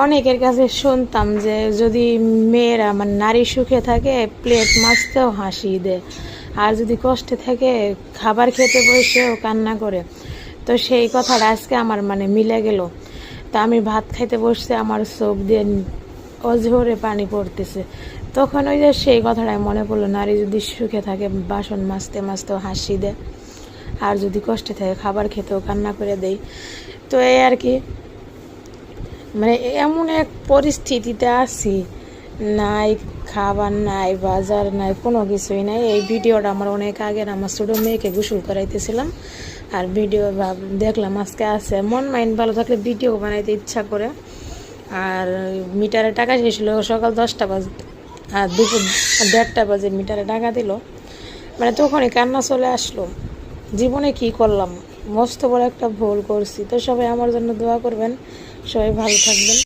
অনেকের কাছে শুনতাম যে যদি মেয়েরা মানে নারী সুখে থাকে প্লেট মাজতেও হাসি দেয়, আর যদি কষ্টে থাকে খাবার খেতে বসেও কান্না করে। তো সেই কথাটা আজকে আমার মানে মিলে গেল। তা আমি ভাত খাইতে বসতে আমার চোখ দিয়ে অঝরে পানি পড়তেছে। তখন ওই যে সেই কথাটাই মনে পড়লো, নারী যদি সুখে থাকে বাসন মাজতে মাজতেও হাসি দেয়, আর যদি কষ্টে থাকে খাবার খেতেও কান্না করে দেয়। তো এই আর কি, মানে এমন এক পরিস্থিতিতে আছি, নাই খাবার নাই, বাজার নাই, কোনো কিছুই নাই। এই ভিডিওটা আমার অনেক আগের, আমার ছোটো মেয়েকে গোসল করাইতেছিলাম, আর ভিডিও দেখলাম আজকে আছে। মন মাইন্ড ভালো থাকলে ভিডিও বানাইতে ইচ্ছা করে। আর মিটারে টাকা শেষ হলো সকাল 10টা বাজে, আর দুপুর 1:30 বাজে মিটারে টাকা দিল। মানে তখনই কান্না চলে আসলো, জীবনে কি করলাম, মস্ত বড় একটা ভুল করছি। তো সবাই আমার জন্য দোয়া করবেন, সবাই ভালো থাকবেন।